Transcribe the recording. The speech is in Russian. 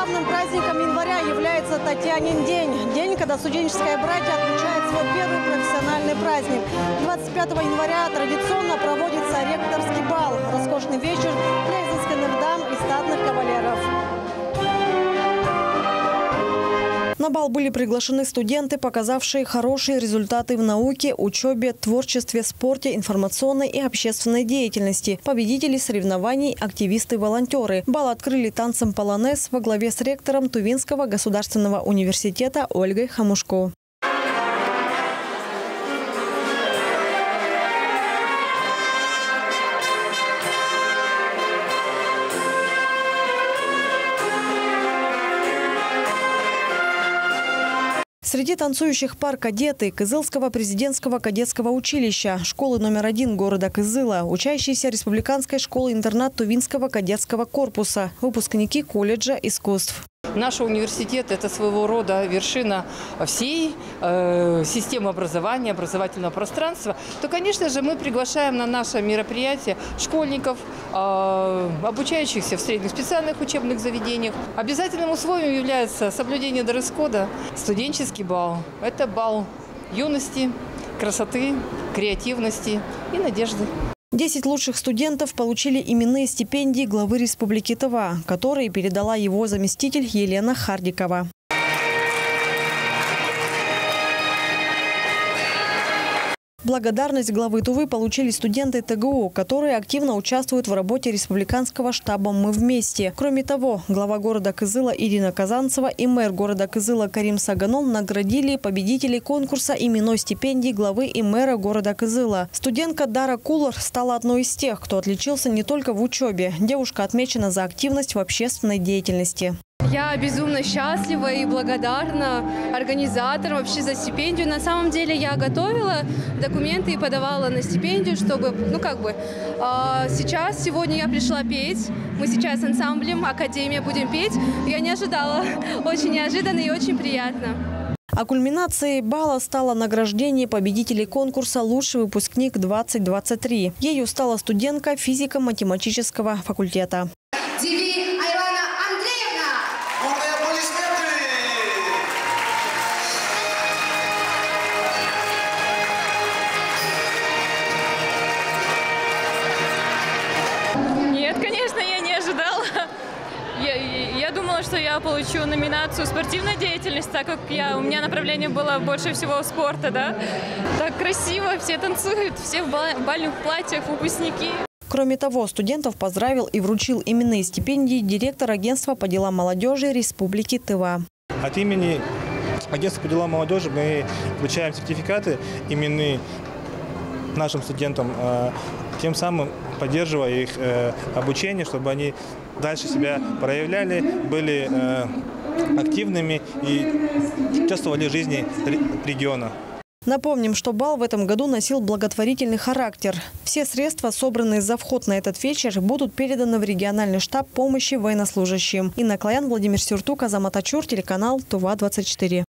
главным праздником января является Татьянин день. День, когда студенческое братья отмечает свой первый профессиональный праздник. 25 января традиционно проводится ректорский бал. Роскошный вечер для изысканных дам и статных кавалеров. На бал были приглашены студенты, показавшие хорошие результаты в науке, учебе, творчестве, спорте, информационной и общественной деятельности. Победители соревнований, активисты-волонтеры. Бал открыли танцем полонез во главе с ректором Тувинского государственного университета Ольгой Хамушко. Среди танцующих пар кадеты Кызылского президентского кадетского училища, школы номер 1 города Кызыла, учащиеся республиканской школы-интернат Тувинского кадетского корпуса, выпускники колледжа искусств. Наш университет – это своего рода вершина всей системы образования, образовательного пространства. То, конечно же, мы приглашаем на наше мероприятие школьников, обучающихся в средних специальных учебных заведениях. Обязательным условием является соблюдение дресс-кода. Студенческий бал – это бал юности, красоты, креативности и надежды. 10 лучших студентов получили именные стипендии главы Республики Тыва, которые передала его заместитель Елена Хардикова. Благодарность главы Тувы получили студенты ТГУ, которые активно участвуют в работе республиканского штаба «Мы вместе». Кроме того, глава города Кызыла Ирина Казанцева и мэр города Кызыла Карим Саганов наградили победителей конкурса именной стипендии главы и мэра города Кызыла. Студентка Дара Кулар стала одной из тех, кто отличился не только в учебе. Девушка отмечена за активность в общественной деятельности. Я безумно счастлива и благодарна организаторам вообще за стипендию. На самом деле я готовила документы и подавала на стипендию, чтобы, сегодня я пришла петь. Мы сейчас ансамблем «Академия» будем петь. Я не ожидала. Очень неожиданно и очень приятно. А кульминацией бала стало награждение победителей конкурса «Лучший выпускник-2023». Ею стала студентка физико-математического факультета. Нет, конечно, я не ожидала. Я думала, что я получу номинацию «Спортивная деятельность», так как у меня направление было больше всего спорта, да. Так красиво, все танцуют, все в бальных платьях, выпускники. Кроме того, студентов поздравил и вручил именные стипендии директор агентства по делам молодежи Республики Тыва. От имени агентства по делам молодежи мы вручаем сертификаты именные нашим студентам, тем самым поддерживая их обучение, чтобы они дальше себя проявляли, были активными и участвовали в жизни региона. Напомним, что бал в этом году носил благотворительный характер. Все средства, собранные за вход на этот вечер, будут переданы в региональный штаб помощи военнослужащим. Инна Клаян, Владимир Сюртук, Азамат Ачур, телеканал Тува-24.